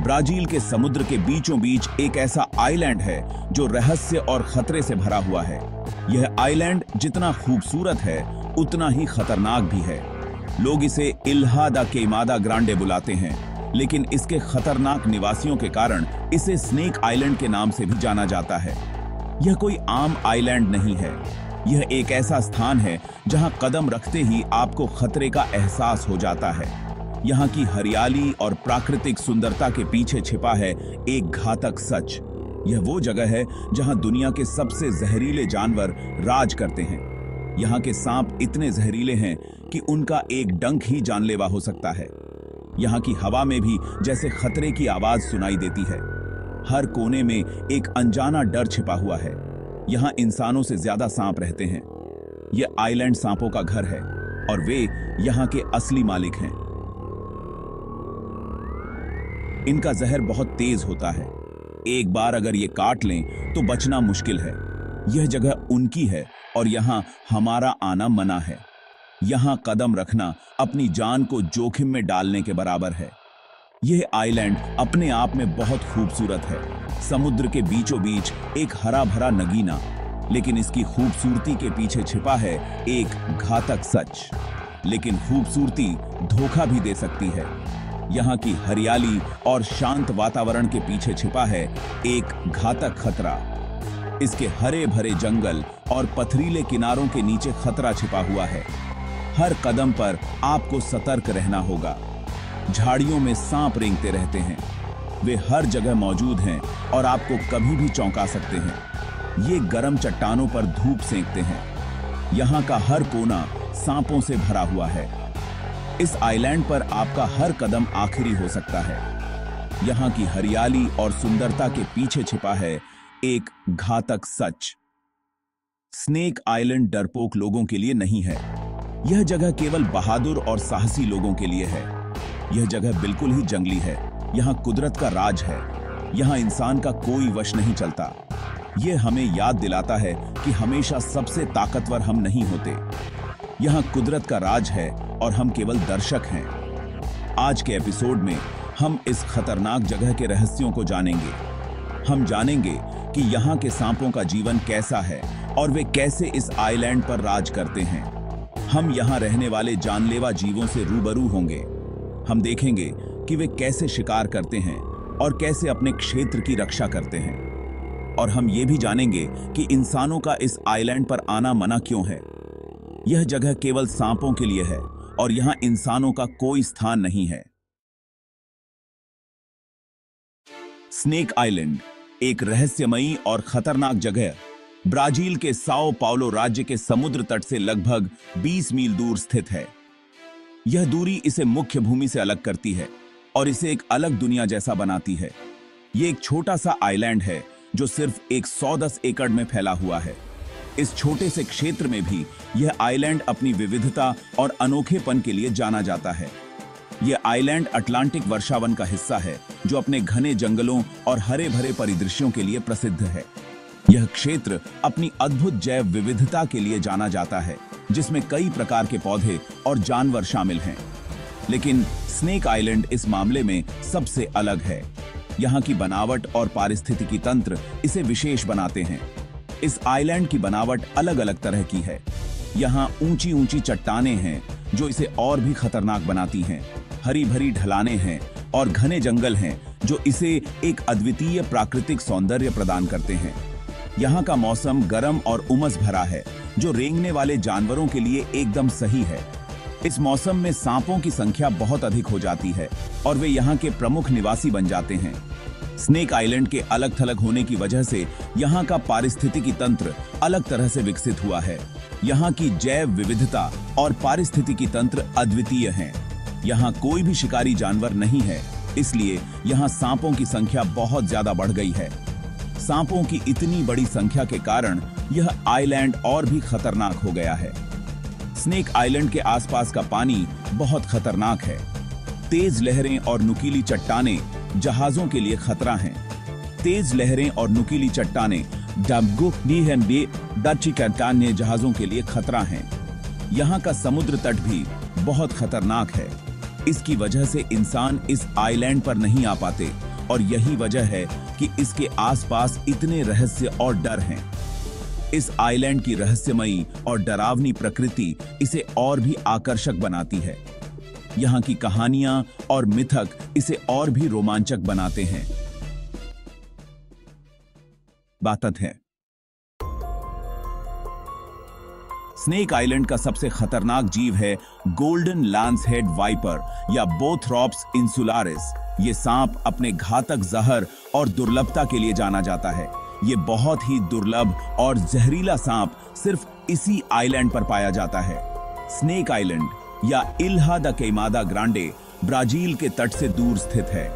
Brazil के समुद्र के बीचों बीच एक ऐसा आइलैंड है जो रहस्य और खतरे से भरा हुआ है। यह आइलैंड जितना खूबसूरत है उतना ही खतरनाक भी है। लोग इसे इल्हा दा क्वेइमादा ग्रांडे बुलाते हैं, लेकिन इसके खतरनाक निवासियों के कारण इसे स्नेक आइलैंड के नाम से भी जाना जाता है। यह कोई आम आइलैंड नहीं है। यह एक ऐसा स्थान है जहां कदम रखते ही आपको खतरे का एहसास हो जाता है। यहाँ की हरियाली और प्राकृतिक सुंदरता के पीछे छिपा है एक घातक सच। यह वो जगह है जहां दुनिया के सबसे जहरीले जानवर राज करते हैं। यहाँ के सांप इतने जहरीले हैं कि उनका एक डंक ही जानलेवा हो सकता है। यहाँ की हवा में भी जैसे खतरे की आवाज सुनाई देती है। हर कोने में एक अनजाना डर छिपा हुआ है। यहाँ इंसानों से ज्यादा सांप रहते हैं। यह आइलैंड सांपों का घर है और वे यहाँ के असली मालिक हैं। इनका जहर बहुत तेज होता है। एक बार अगर ये काट लें तो बचना मुश्किल है। यह जगह उनकी है और यहाँ हमारा आना मना है। यहाँ कदम रखना अपनी जान को जोखिम में डालने के बराबर है। यह आइलैंड अपने आप में बहुत खूबसूरत है। समुद्र के बीचों बीच एक हरा भरा नगीना, लेकिन इसकी खूबसूरती के पीछे छिपा है एक घातक सच। लेकिन खूबसूरती धोखा भी दे सकती है। यहाँ की हरियाली और शांत वातावरण के पीछे छिपा है एक घातक खतरा। इसके हरे भरे जंगल और पथरीले किनारों के नीचे खतरा छिपा हुआ है। हर कदम पर आपको सतर्क रहना होगा। झाड़ियों में सांप रेंगते रहते हैं। वे हर जगह मौजूद हैं और आपको कभी भी चौंका सकते हैं। ये गर्म चट्टानों पर धूप सेंकते हैं। यहाँ का हर कोना सांपों से भरा हुआ है। इस आइलैंड पर आपका हर कदम आखिरी हो सकता है। यहाँ की हरियाली और सुंदरता के पीछे छिपा है एक घातक सच। स्नेक आइलैंड डरपोक लोगों के लिए नहीं है। यह जगह केवल बहादुर और साहसी लोगों के लिए है। यह जगह बिल्कुल ही जंगली है। यहाँ कुदरत का राज है। यहाँ इंसान का कोई वश नहीं चलता। यह हमें याद दिलाता है कि हमेशा सबसे ताकतवर हम नहीं होते। यहाँ कुदरत का राज है और हम केवल दर्शक हैं। आज के एपिसोड में हम इस खतरनाक जगह के रहस्यों को जानेंगे। हम जानेंगे कि यहाँ के सांपों का जीवन कैसा है और वे कैसे इस आइलैंड पर राज करते हैं। हम यहाँ रहने वाले जानलेवा जीवों से रूबरू होंगे। हम देखेंगे कि वे कैसे शिकार करते हैं और कैसे अपने क्षेत्र की रक्षा करते हैं। और हम ये भी जानेंगे कि इंसानों का इस आइलैंड पर आना मना क्यों है। यह जगह केवल सांपों के लिए है और यहाँ इंसानों का कोई स्थान नहीं है। स्नेक आइलैंड एक रहस्यमयी और खतरनाक जगह ब्राजील के साओ पाउलो राज्य के समुद्र तट से लगभग 20 मील दूर स्थित है। यह दूरी इसे मुख्य भूमि से अलग करती है और इसे एक अलग दुनिया जैसा बनाती है। यह एक छोटा सा आइलैंड है जो सिर्फ 110 एकड़ में फैला हुआ है। इस छोटे से क्षेत्र में भी यह आइलैंड अपनी विविधता और अनोखेपन के लिए जाना जाता है। यह आइलैंड अटलांटिक वर्षावन का हिस्सा है जो अपने घने जंगलों और हरे भरे परिदृश्यों के लिए प्रसिद्ध है। यह क्षेत्र अपनी अद्भुत जैव विविधता के लिए जाना जाता है, जिसमें कई प्रकार के पौधे और जानवर शामिल हैं। लेकिन स्नेक आइलैंड इस मामले में सबसे अलग है। यहाँ की बनावट और पारिस्थितिकी तंत्र इसे विशेष बनाते हैं। इस आइलैंड की बनावट अलग अलग तरह की है। यहाँ ऊंची ऊंची चट्टानें हैं जो इसे और भी खतरनाक बनाती हैं। हरी भरी ढलानें हैं और घने जंगल हैं जो इसे एक अद्वितीय प्राकृतिक सौंदर्य प्रदान करते हैं। यहाँ का मौसम गर्म और उमस भरा है जो रेंगने वाले जानवरों के लिए एकदम सही है। इस मौसम में सांपों की संख्या बहुत अधिक हो जाती है और वे यहाँ के प्रमुख निवासी बन जाते हैं। स्नेक आइलैंड के अलग थलग होने की वजह से यहाँ का पारिस्थितिकी तंत्र अलग तरह से विकसित हुआ है। यहाँ की जैव विविधता और पारिस्थितिकी तंत्र अद्वितीय हैं। यहाँ कोई भी शिकारी जानवर नहीं है, इसलिए यहाँ सांपों की संख्या बहुत ज्यादा बढ़ गई है। सांपों की इतनी बड़ी संख्या के कारण यह आइलैंड और भी खतरनाक हो गया है। स्नेक आइलैंड के आसपास का पानी बहुत खतरनाक है। तेज लहरें और नुकीली चट्टानें जहाजों के लिए खतरा हैं। तेज लहरें और नुकीली चट्टानें जहाजों के लिए खतरा हैं। यहाँ का समुद्र तट भी बहुत खतरनाक है। इसकी वजह से इंसान इस आइलैंड पर नहीं आ पाते और यही वजह है कि इसके आसपास इतने रहस्य और डर हैं। इस आइलैंड की रहस्यमयी और डरावनी प्रकृति इसे और भी आकर्षक बनाती है। यहाँ की कहानियां और मिथक इसे और भी रोमांचक बनाते हैं। बातत है स्नेक आइलैंड का सबसे खतरनाक जीव है गोल्डन लांसहेड वाइपर या बोथरॉप्स इंसुलारिस। ये सांप अपने घातक जहर और दुर्लभता के लिए जाना जाता है। ये बहुत ही दुर्लभ और जहरीला सांप सिर्फ इसी आइलैंड पर पाया जाता है। स्नेक आइलैंड या इल्हा द क्वेमादा ग्रांडे ब्राजील के तट से दूर स्थित है।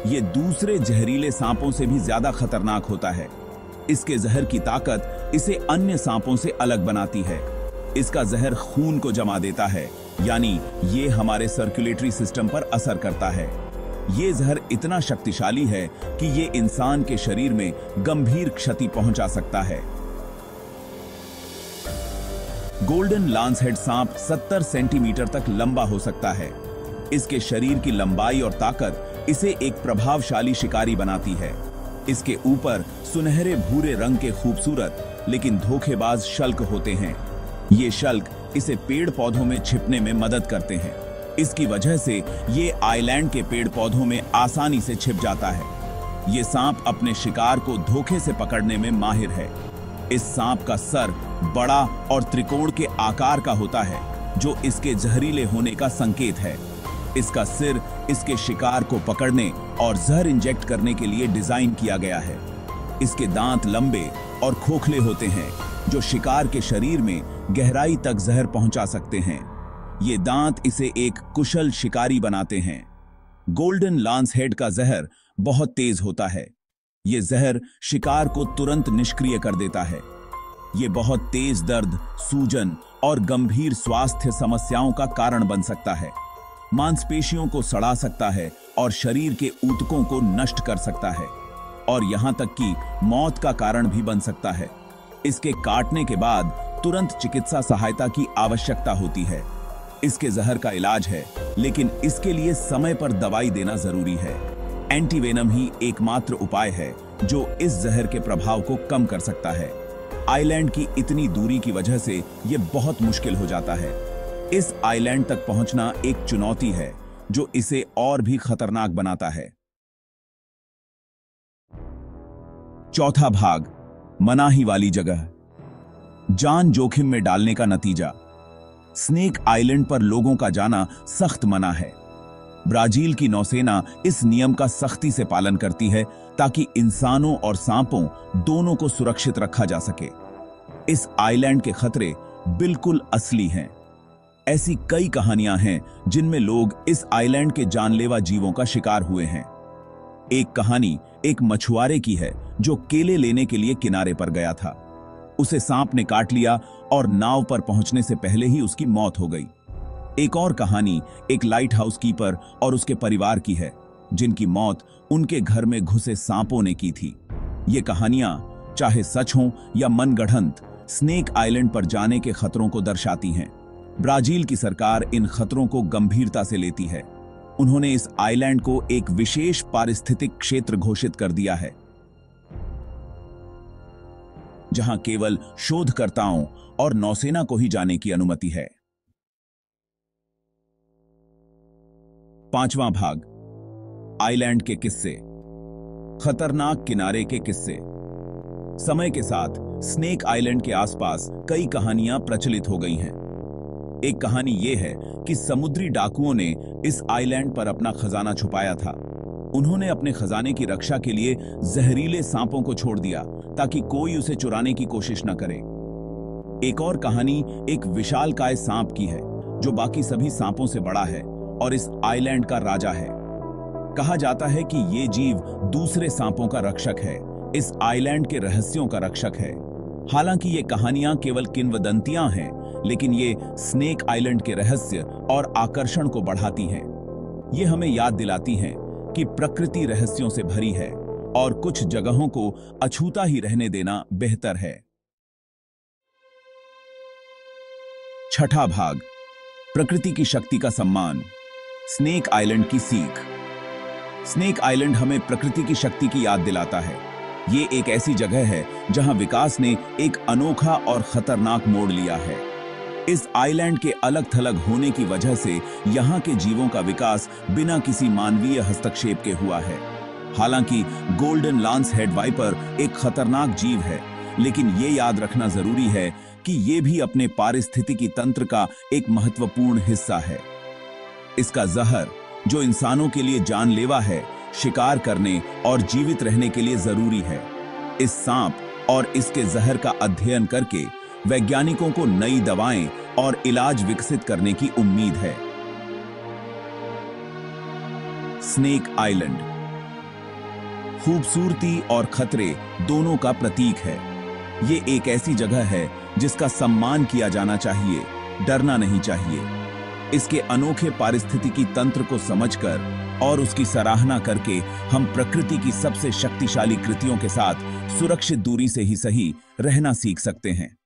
ये दूसरे जहरीले सांपों से भी ज्यादा खतरनाक होता है। इसके जहर की ताकत इसे अन्य सांपों से अलग बनाती है। इसका जहर खून को जमा देता है, यानी ये हमारे सर्कुलेटरी सिस्टम पर असर करता है। ये जहर इतना शक्तिशाली है कि ये इंसान के शरीर में गंभीर क्षति पहुंचा सकता है। गोल्डन लांसहेड सांप 70 सेंटीमीटर तक लंबा हो सकता है। इसके शरीर की लंबाई और ताकत इसे एक प्रभावशाली शिकारी बनाती है। इसके ऊपर सुनहरे भूरे रंग के खूबसूरत लेकिन धोखेबाज शल्क होते हैं। ये शल्क इसे पेड़ पौधों में छिपने में मदद करते हैं। इसकी वजह से ये आइलैंड के पेड़ पौधों में आसानी से छिप जाता है। ये सांप अपने शिकार को धोखे से पकड़ने में माहिर है। इस सांप का सर बड़ा और त्रिकोण के आकार का होता है, जो इसके जहरीले होने का संकेत है। इसका सिर इसके शिकार को पकड़ने और जहर इंजेक्ट करने के लिए डिजाइन किया गया है। इसके दांत लंबे और खोखले होते हैं, जो शिकार के शरीर में गहराई तक जहर पहुंचा सकते हैं। ये दांत इसे एक कुशल शिकारी बनाते हैं। गोल्डन लांसहेड का जहर बहुत तेज होता है। ये जहर शिकार को तुरंत निष्क्रिय कर देता है। ये बहुत तेज दर्द, सूजन और गंभीर स्वास्थ्य समस्याओं का कारण बन सकता है। मांसपेशियों को सड़ा सकता है और शरीर के ऊतकों को नष्ट कर सकता है, और यहां तक कि मौत का कारण भी बन सकता है। इसके काटने के बाद तुरंत चिकित्सा सहायता की आवश्यकता होती है। इसके जहर का इलाज है, लेकिन इसके लिए समय पर दवाई देना जरूरी है। एंटीवेनम ही एकमात्र उपाय है जो इस जहर के प्रभाव को कम कर सकता है। आइलैंड की इतनी दूरी की वजह से यह बहुत मुश्किल हो जाता है। इस आइलैंड तक पहुंचना एक चुनौती है जो इसे और भी खतरनाक बनाता है। चौथा भाग, मनाही वाली जगह, जान जोखिम में डालने का नतीजा। स्नेक आइलैंड पर लोगों का जाना सख्त मना है। ब्राजील की नौसेना इस नियम का सख्ती से पालन करती है ताकि इंसानों और सांपों दोनों को सुरक्षित रखा जा सके। इस आइलैंड के खतरे बिल्कुल असली हैं। ऐसी कई कहानियां हैं जिनमें लोग इस आइलैंड के जानलेवा जीवों का शिकार हुए हैं। एक कहानी एक मछुआरे की है जो केले लेने के लिए किनारे पर गया था। उसे सांप ने काट लिया और नाव पर पहुंचने से पहले ही उसकी मौत हो गई। एक और कहानी एक लाइट हाउस कीपर और उसके परिवार की है, जिनकी मौत उनके घर में घुसे सांपों ने की थी। ये कहानियां चाहे सच हों या मनगढ़ंत, स्नेक आइलैंड पर जाने के खतरों को दर्शाती हैं। ब्राजील की सरकार इन खतरों को गंभीरता से लेती है। उन्होंने इस आइलैंड को एक विशेष पारिस्थितिक क्षेत्र घोषित कर दिया है, जहां केवल शोधकर्ताओं और नौसेना को ही जाने की अनुमति है। पांचवां भाग, आइलैंड के किस्से, खतरनाक किनारे के किस्से। समय के साथ स्नेक आइलैंड के आसपास कई कहानियां प्रचलित हो गई हैं। एक कहानी यह है कि समुद्री डाकुओं ने इस आइलैंड पर अपना खजाना छुपाया था। उन्होंने अपने खजाने की रक्षा के लिए जहरीले सांपों को छोड़ दिया ताकि कोई उसे चुराने की कोशिश न करे। एक और कहानी एक विशालकाय सांप की है जो बाकी सभी सांपों से बड़ा है और इस आइलैंड का राजा है। कहा जाता है कि यह जीव दूसरे सांपों का रक्षक है, इस आइलैंड के रहस्यों का रक्षक है। हालांकि ये कहानियां केवल किंवदंतियां हैं, लेकिन ये स्नेक आइलैंड के रहस्य और आकर्षण को बढ़ाती हैं। ये हमें याद दिलाती हैं कि प्रकृति रहस्यों से भरी है और कुछ जगहों को अछूता ही रहने देना बेहतर है। छठा भाग, प्रकृति की शक्ति का सम्मान, स्नेक आइलैंड की सीख। स्नेक आइलैंड हमें प्रकृति की शक्ति की याद दिलाता है। ये एक ऐसी जगह है जहां विकास ने एक अनोखा और खतरनाक मोड़ लिया है। इस आइलैंड के अलग थलग होने की वजह से यहाँ के जीवों का विकास बिना किसी मानवीय हस्तक्षेप के हुआ है। हालांकि गोल्डन लांस हेड वाइपर एक खतरनाक जीव है, लेकिन ये याद रखना जरूरी है कि ये भी अपने पारिस्थितिकी तंत्र का एक महत्वपूर्ण हिस्सा है। इसका जहर, जो इंसानों के लिए जानलेवा है, शिकार करने और जीवित रहने के लिए जरूरी है। इस सांप और इसके जहर का अध्ययन करके वैज्ञानिकों को नई दवाएं और इलाज विकसित करने की उम्मीद है। स्नेक आइलैंड खूबसूरती और खतरे दोनों का प्रतीक है। ये एक ऐसी जगह है जिसका सम्मान किया जाना चाहिए, डरना नहीं चाहिए। इसके अनोखे पारिस्थितिकी तंत्र को समझकर और उसकी सराहना करके हम प्रकृति की सबसे शक्तिशाली कृतियों के साथ सुरक्षित दूरी से ही सही रहना सीख सकते हैं।